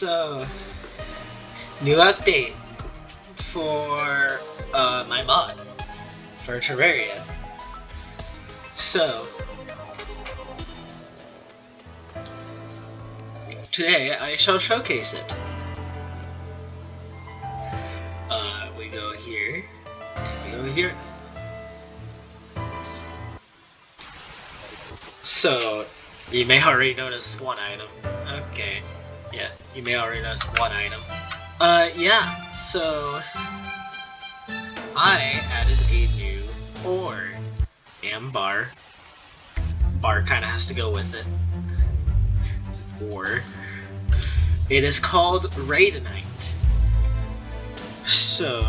So, new update for my mod for Terraria. So, today I shall showcase it. We go here, and we go here. So, you may already notice one item. Okay, yeah, you may already notice one item. Yeah, so I added a new ore. And bar. Bar kinda has to go with it. It's ore. It is called Raidenite. So,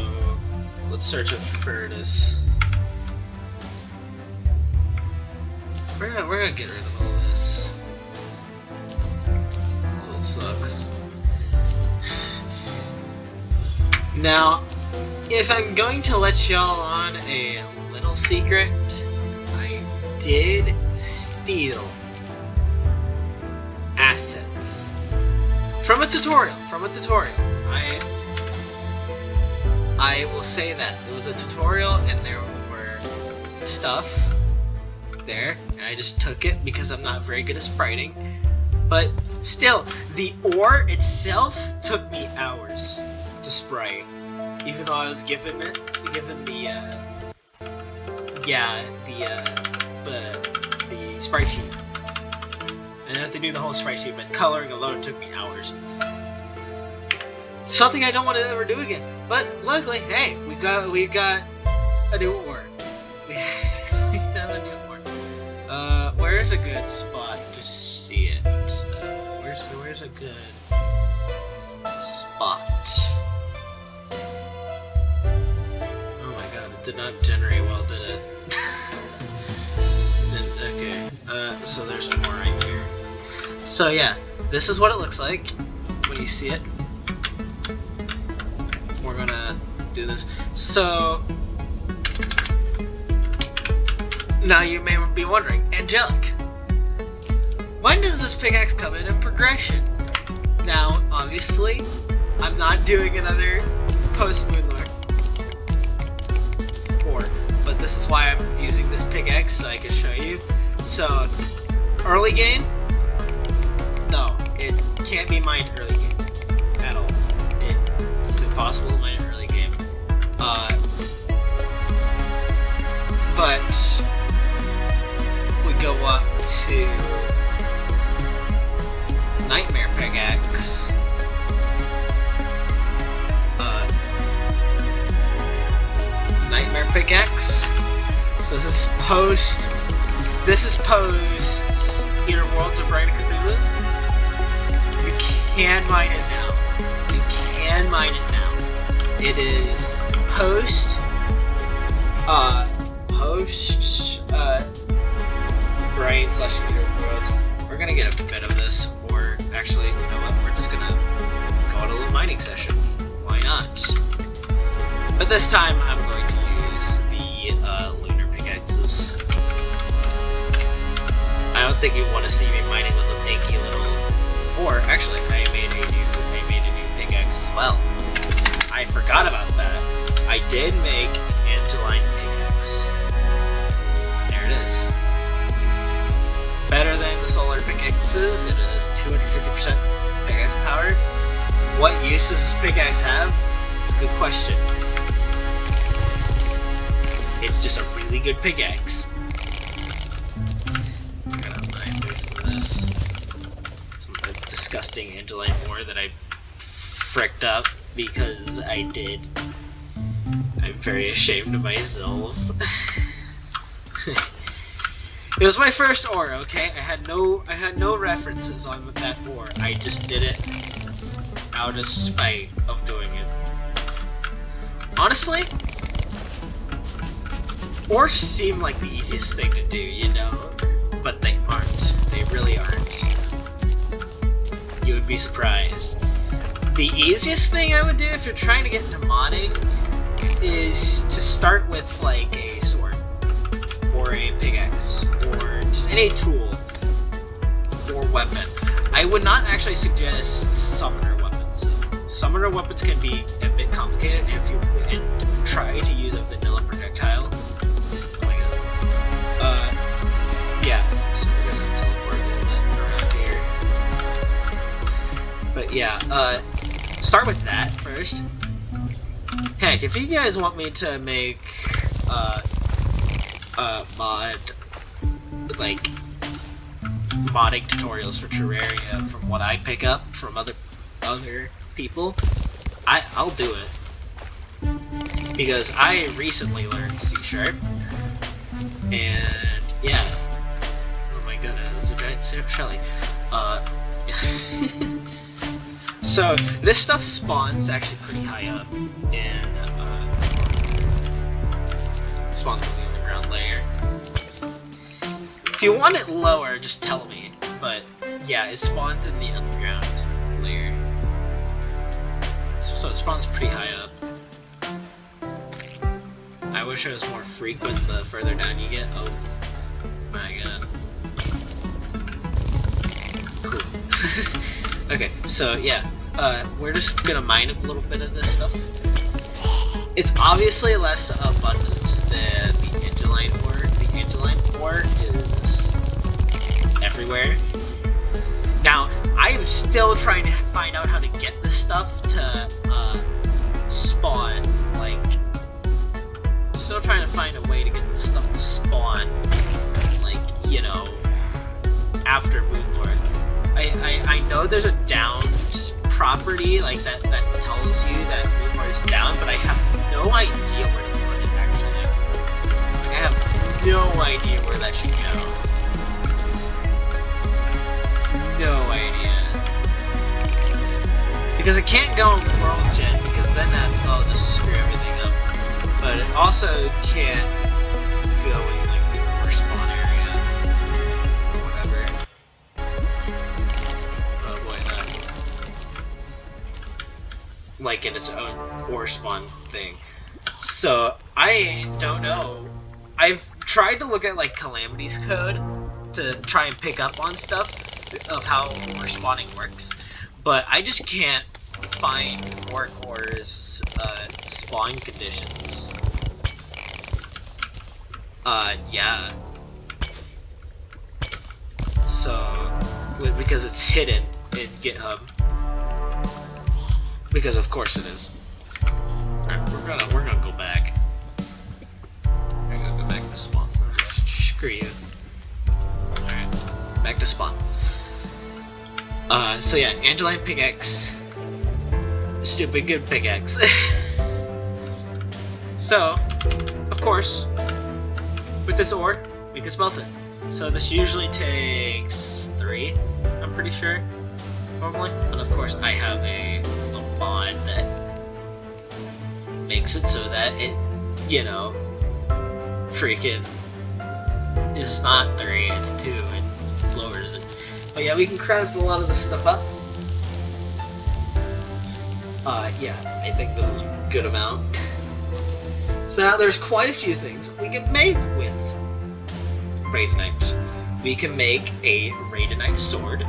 let's search up for this. We're gonna get rid of all this. Oh, it sucks. Now, if I'm going to let y'all on a little secret, I did steal assets from a tutorial. I will say that it was a tutorial and there were stuff there, and I just took it because I'm not very good at spriting. But still, the ore itself took me hours to sprite, even though I was given the sprite sheet. I didn't have to do the whole sprite sheet, but coloring alone took me hours. Something I don't want to ever do again. But luckily, hey, we got a new ore. We have a new ore. Where's a good spot to see it? Where's a good spot? Oh my god, it did not generate well, did it? Okay. So there's more right here. So yeah, this is what it looks like when you see it. We're gonna do this. So now you may be wondering, Angelic, when does this pickaxe come in progression? Now, obviously, I'm not doing another post-Moonlord ore, but this is why I'm using this pickaxe so I can show you. So, early game? No, it can't be mined early game at all. It's impossible to mine early game. But we go up to Nightmare Pickaxe. Nightmare Pickaxe. So this is post Inner Worlds of Bright Cthulhu. You can mine it now. It is post Bright/Inner Worlds. We're gonna get a bit of this, or actually, you know what? We're just gonna go on a little mining session. Why not? But this time, I'm going to use the lunar pickaxes. I don't think you want to see me mining with a dinky little. Or actually, I made a new pickaxe as well. I forgot about that. I did make an Angeline pickaxe. There it is. Better than the solar pickaxes. It is 250% pickaxe power. What use does this pickaxe have? It's a good question. It's just a really good pickaxe. I'm gonna mine some of this. Some of the disgusting Angeline ore that I fricked up because I did. I'm very ashamed of myself. It was my first ore, okay? I had no references on that ore. I just did it out of spite of doing it. Honestly, ores seem like the easiest thing to do, you know, but they aren't. They really aren't. You would be surprised. The easiest thing I would do if you're trying to get into modding is to start with like a sword or a pickaxe or just any tool or weapon. I would not actually suggest summoner weapons. summoner weapons can be a bit complicated if you try to use a vanilla projectile. Oh my god. Yeah, so we're gonna teleport a little bit around here. But yeah, start with that first. Heck, if you guys want me to make, mod, like, modding tutorials for Terraria from what I pick up from other people, I'll do it. Because I recently learned C#, and yeah. Oh my goodness, it was a giant Shelly. So this stuff spawns actually pretty high up, and spawns in the underground layer. If you want it lower, just tell me. But yeah, it spawns in the underground layer. So it spawns pretty high up. I wish it was more frequent the further down you get. Oh my god. Cool. Okay, so yeah, we're just gonna mine a little bit of this stuff. It's obviously less abundant than the Angeline ore. The Angeline ore is everywhere. Now, I am still trying to find out how to get this stuff to spawn, like, still trying to find a way to get this stuff to spawn, like, you know, after Moonlord. I know there's a down property, like, that tells you that Moonlord is down, but I have no idea where to put it, actually. Like, I have no idea where that should go. No idea. Because it can't go in World Gen, because then that'll just screw everything up. But it also can't go in, like, the ore spawn area. Or whatever. Oh boy, like in its own ore spawn thing. So, I don't know. I've tried to look at, like, Calamity's code to try and pick up on stuff of how ore spawning works, but I just can't find ore cores spawn conditions. Yeah. So, because it's hidden in GitHub, because of course it is. Alright, we're gonna go back. We're gonna go back to spawn. Screw you. Alright, back to spawn. So yeah, Angeline pickaxe. Stupid good pickaxe. So, of course, with this ore, we can smelt it. So this usually takes 3, I'm pretty sure, normally. But of course, I have a little mod that makes it so that it, you know, freaking is not 3, it's 2, and lowers it. But yeah, we can craft a lot of this stuff up. Yeah, I think this is a good amount. So now there's quite a few things we can make with Raidenite. We can make a Raidenite sword.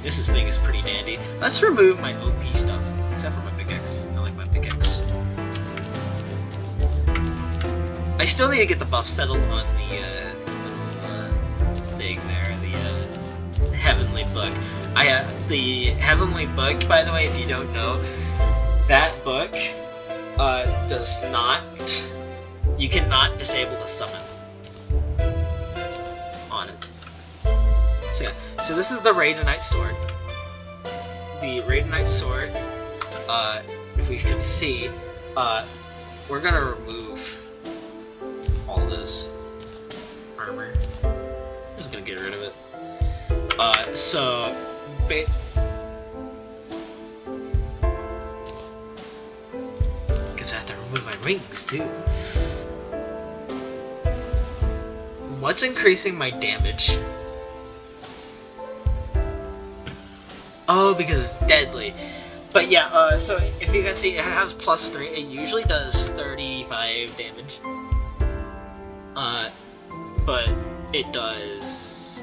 This thing is pretty dandy. Let's remove my OP stuff, except for my pickaxe. I like my pickaxe. I still need to get the buff settled on the little thing there, the Heavenly Book. The Heavenly Book, by the way, if you don't know, that book does not, you cannot disable the summon on it. So yeah, so this is the Raidenite sword. The Raidenite sword, if we can see, we're gonna remove all this armor. Just gonna get rid of it. So, guess I have to remove my rings too. What's increasing my damage? Oh, because it's deadly. But yeah, so if you can see, it has +3. It usually does 35 damage. But it does,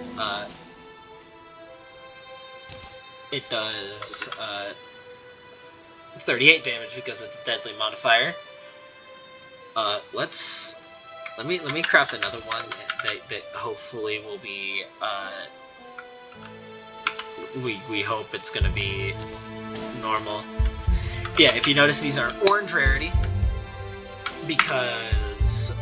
38 damage because of the deadly modifier. Let me craft another one that hopefully will be we hope it's gonna be normal. Yeah, if you notice, these are orange rarity because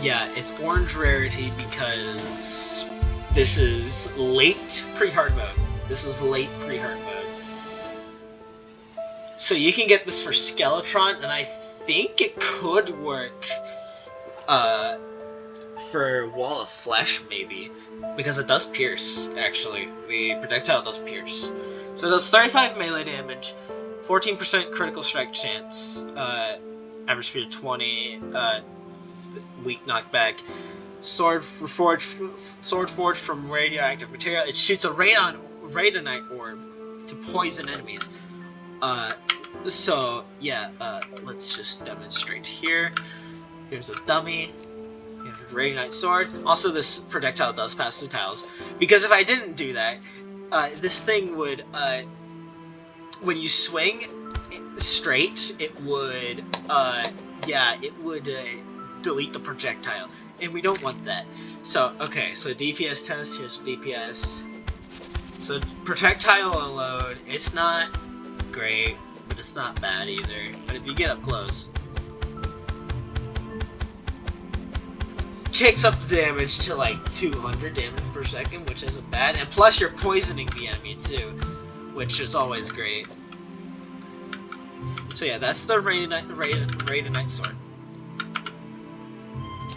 yeah, it's orange rarity because this is late pre-hard mode. This is late pre-hard mode. So you can get this for Skeletron, and I think it could work for Wall of Flesh, maybe. Because it does pierce, actually. The projectile does pierce. So it does 35 melee damage, 14% critical strike chance, average speed of 20, weak knockback, sword forged from radioactive material. It shoots a Raidenite orb to poison enemies. So yeah, let's just demonstrate here. Here's a dummy. Here's a Raidenite sword. Also, this projectile does pass through tiles. Because if I didn't do that, this thing would, when you swing straight, it would, yeah, it would delete the projectile. And we don't want that. So, okay, so DPS test, here's DPS. So, projectile alone, it's not great, but it's not bad either. But if you get up close, kicks up the damage to like 200 damage per second, which isn't bad. And plus you're poisoning the enemy too, which is always great. So yeah, that's the Raidenite sword.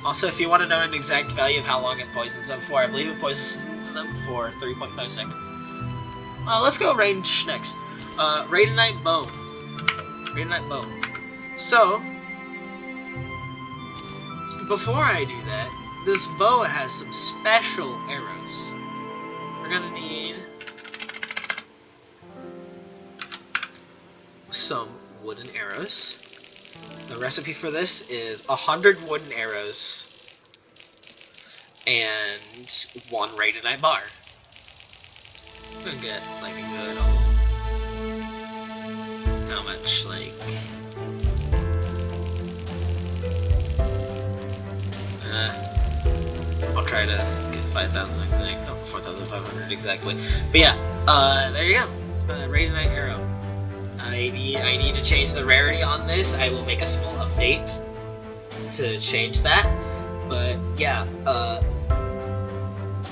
Also, if you want to know an exact value of how long it poisons them for, I believe it poisons them for 3.5 seconds. Let's go range next. Raidenite bow. Raidenite bow. So, before I do that, this bow has some special arrows. We're gonna need some wooden arrows. The recipe for this is 100 wooden arrows and 1 Raidenite bar. I'm gonna get like a good old, how much, like, I'll try to get 5,000 exact, no, 4,500 exactly. But yeah, there you go, Raidenite arrow. I need to change the rarity on this. I will make a small update to change that. But yeah,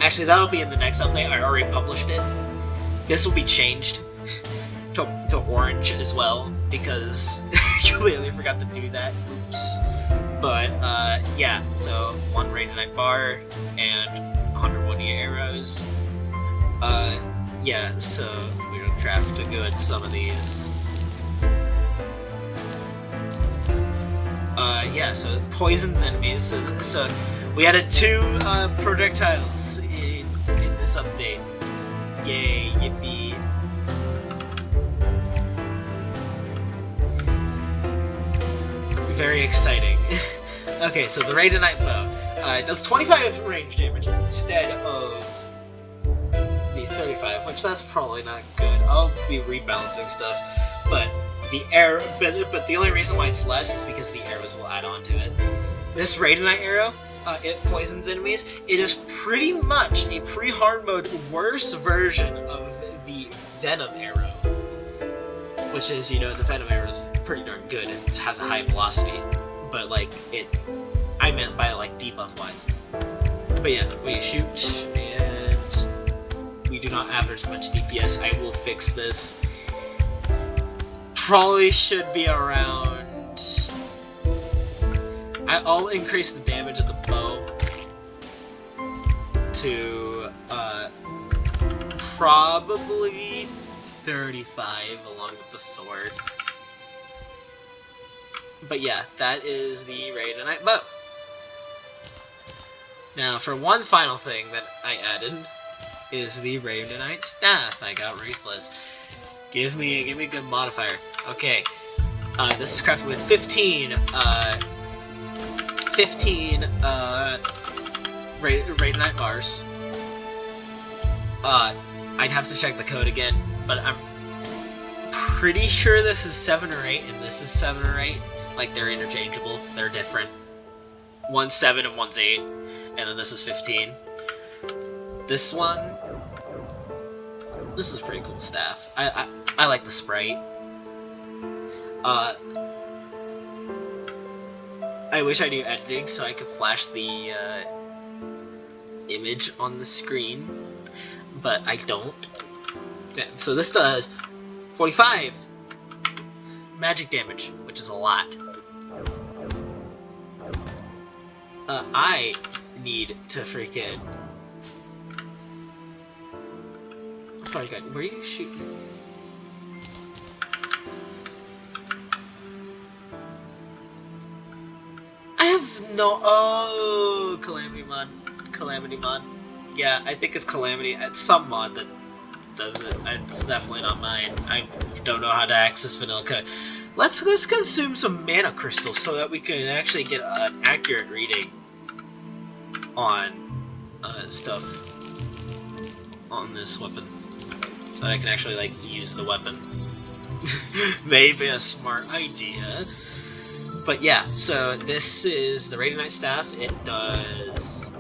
actually that'll be in the next update. I already published it. This will be changed to orange as well because you clearly forgot to do that. Oops. But yeah, so 1 Raidenite bar and 100 woody arrows. Yeah, so we're gonna craft a good some of these. Yeah, so it poisons enemies. So we added 2 projectiles in this update. Yay, yippee. Very exciting. Okay, so the Raidenite bow. It does 25 range damage instead of the 35, which that's probably not good. I'll be rebalancing stuff, but the arrow, but the only reason why it's less is because the arrows will add on to it. This Raidenite arrow, it poisons enemies. It is pretty much a pre-hard mode worse version of the Venom arrow, which is, you know, the Venom arrow is pretty darn good. It has a high velocity, but like I meant by like debuff wise. But yeah, we shoot and we do not average much DPS. I will fix this. Probably should be around. I'll increase the damage of the bow to probably 35 along with the sword. But yeah, that is the Raidenite bow. Now, for one final thing that I added is the Raidenite staff. I got Ruthless. Give me a good modifier. Okay, this is crafted with 15 Raidenite bars. I'd have to check the code again, but I'm pretty sure this is 7 or 8, and this is 7 or 8. Like, they're interchangeable. They're different. One's 7 and one's 8. And then this is 15. This one... This is pretty cool staff. I like the sprite. I wish I knew editing so I could flash the image on the screen, but I don't. Okay, so this does 45 magic damage, which is a lot. I need to freaking... Oh my god, where are you shooting? I have no... Oh, Calamity mod. Calamity mod. Yeah, I think it's Calamity. It's some mod that does it. It's definitely not mine. I don't know how to access vanilla code. Let's consume some mana crystals so that we can actually get an accurate reading on stuff on this weapon. So that I can actually, like, use the weapon. Maybe a smart idea. But yeah, so this is the Raidenite staff. It does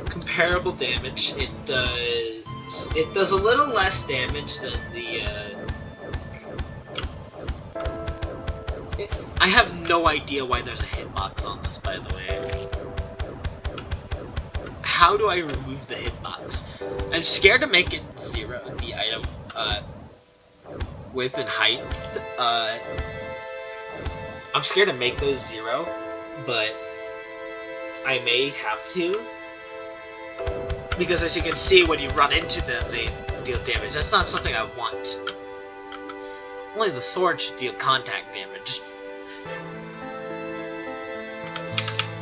comparable damage. It does a little less damage than the I have no idea why there's a hitbox on this, by the way. How do I remove the hitbox? I'm scared to make it 0, the item width and height. I'm scared to make those 0, but I may have to. Because as you can see, when you run into them, they deal damage. That's not something I want. Only the sword should deal contact damage.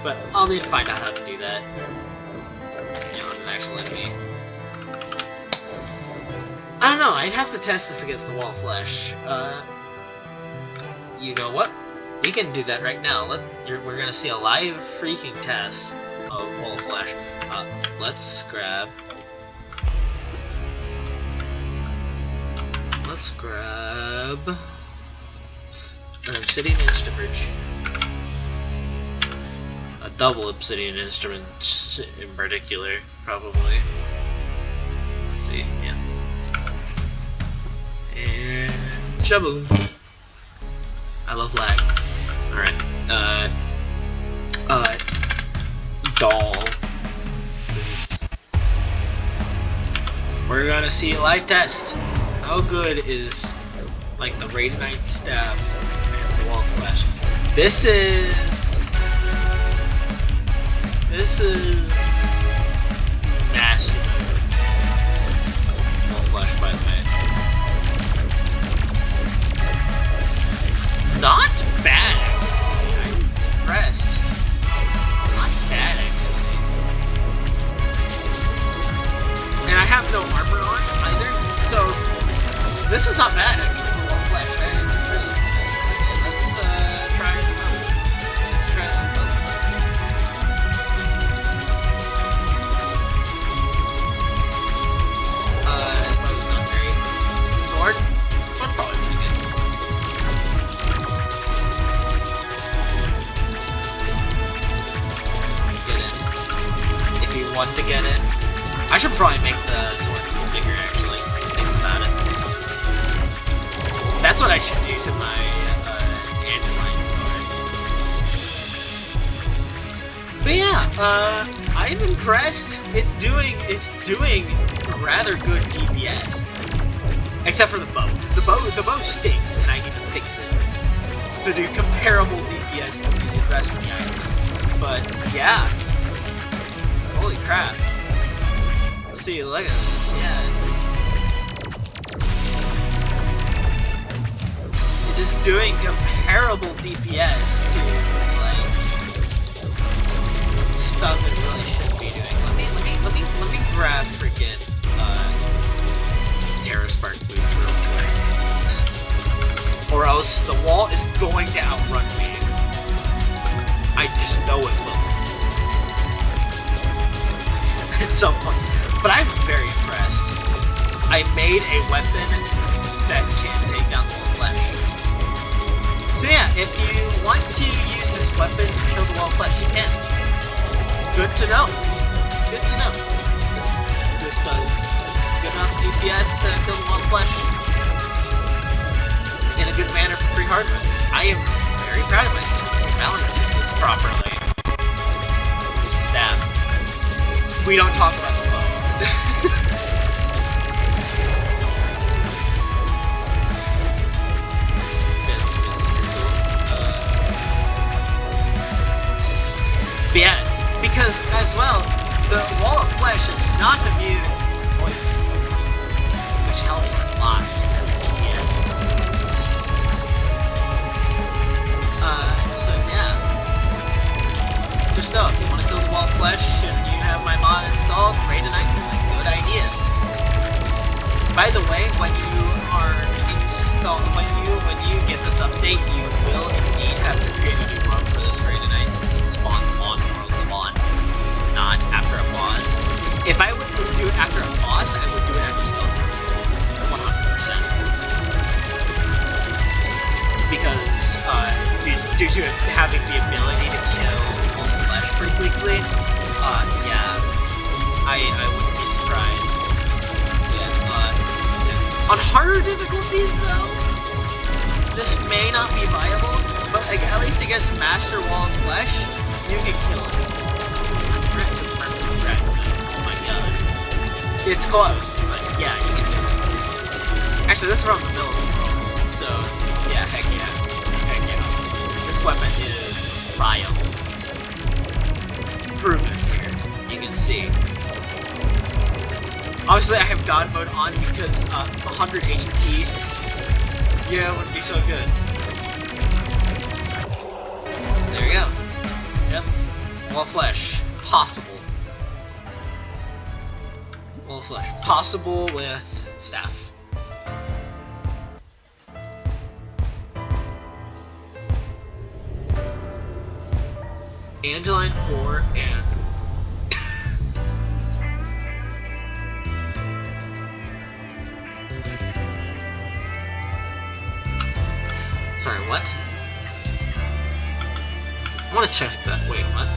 But I'll need to find out how to do that. You know, and actually let me... I don't know, I'd have to test this against the wall of flesh. You know what? We can do that right now. We're gonna see a live freaking test of wall of flesh. Let's grab an obsidian instrument. A double obsidian instrument in particular, probably. Let's see, yeah. And shaboom. I love lag. Alright, doll. We're gonna see a live test. How good is, like, the Raidenite staff against the wall of flesh? This is massive. Wall of flesh, by the way. Not bad, actually. I'm impressed. Not bad, actually. And I have no armor on either, so this is not bad, actually, for wall of flesh. It's really good. Okay, let's try it out. Let's try it out. Probably not very... Sword? Sword probably pretty good. Want to get it. I should probably make the sword bigger, actually. Think about it. That's what I should do to my Angeline sword. But yeah, I'm impressed. It's doing rather good DPS. Except for the bow. The bow stinks, and I need to fix it to do comparable DPS to the rest of the items. But yeah. Holy crap. See, look at this. Yeah. It is doing comparable DPS to, like, stuff it really shouldn't be doing. Let me grab freaking Terra Spark boots real quick. Or else the wall is going to outrun me. I just know it will. At some point. But I'm very impressed. I made a weapon that can take down the wall of flesh. So yeah, if you want to use this weapon to kill the wall of flesh, you can. Good to know. Good to know. This does good enough DPS to kill the wall of flesh in a good manner for free hardware. I am very proud of myself for balancing this properly. This is that. We don't talk about the bow. But yeah, because as well, the wall of flesh is not immune to poison, which helps a lot. Yes. So yeah. Just know, if you want to kill the wall of flesh and you have my mod installed, Raidenite is a good idea. By the way, when you get this update, you will indeed have to create a new mod for this Raidenite because it spawns on world spawn, not after a boss. If I would do it after a boss, I would do it after Skeleton, 100%. Because due to it having the ability to kill all the flesh pretty quickly, yeah, I wouldn't be surprised. Yeah, on harder difficulties though, this may not be viable, but like, at least against Master Wall of Flesh, you can kill it. Oh my god. It's close, but yeah, you can kill it. Actually, this is from the middle of the world, so yeah, heck yeah. Heck yeah. This weapon is viable. Proven here. You can see. Obviously, I have God mode on because 100 HP. Yeah, it would be so good. There you go. Yep. Wall of flesh. Possible. Wall of flesh. Possible with staff. Angeline or and. Sorry, what? I want to check that. Wait, what?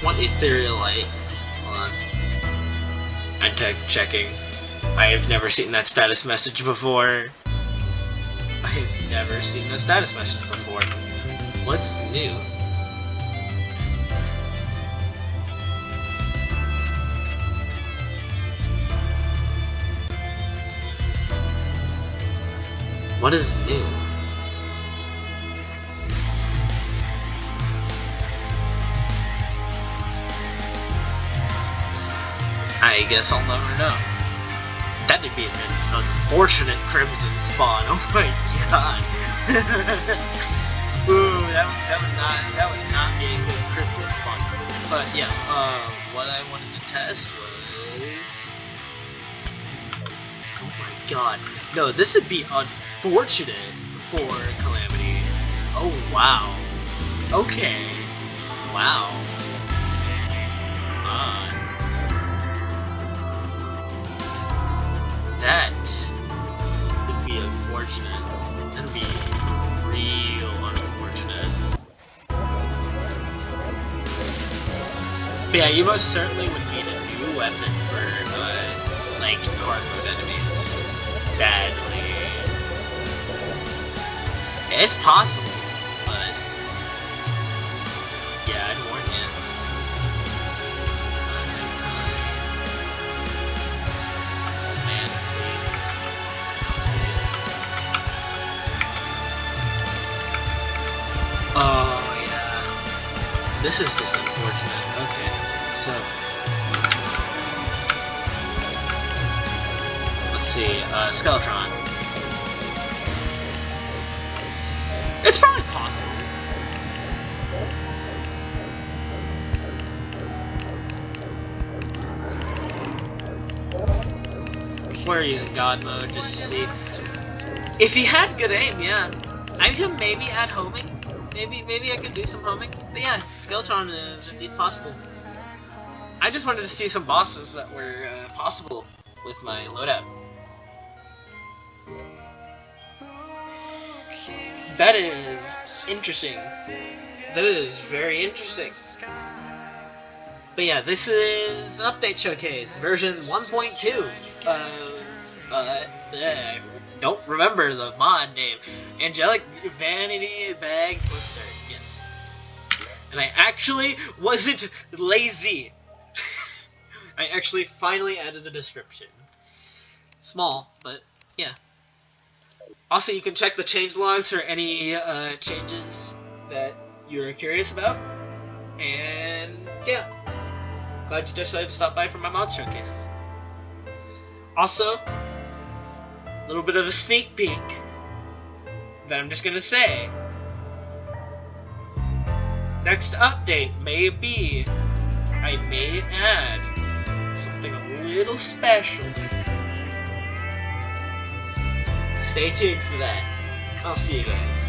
What etherealite? Hold on. I'm checking. I have never seen that status message before. I have never seen that status message before. What's new? What is new? I guess I'll never know. That'd be an unfortunate Crimson spawn. Oh my god. Ooh, that would not be a good Crimson spawn. But yeah, what I wanted to test was. Oh my god. No, this would be unfortunate for Calamity. Oh wow. Okay. Wow. That would be unfortunate. That'd be real unfortunate. But yeah, you most certainly would need a new weapon for, like, hard mode enemies. Badly. It's possible, but yeah, I'd warn you. Oh man, please. Oh yeah. This is just unfortunate. Okay, so let's see, Skeletron. It's probably possible. We're using God mode just to see. If he had good aim, yeah. I could maybe add homing. Maybe I could do some homing. But yeah, Skeletron is indeed possible. I just wanted to see some bosses that were possible with my loadout. That is interesting. That is very interesting. But yeah, this is an update showcase, version 1.2 I don't remember the mod name. Angelic Vanity Bag Blister, yes. And I actually wasn't lazy. I actually finally added a description. Small, but yeah. Also, you can check the change logs for any changes that you're curious about. And yeah, glad you decided to stop by for my mod showcase. Also, a little bit of a sneak peek that I'm just gonna say. Next update may be, I may add something a little special. Stay tuned for that. I'll see you guys.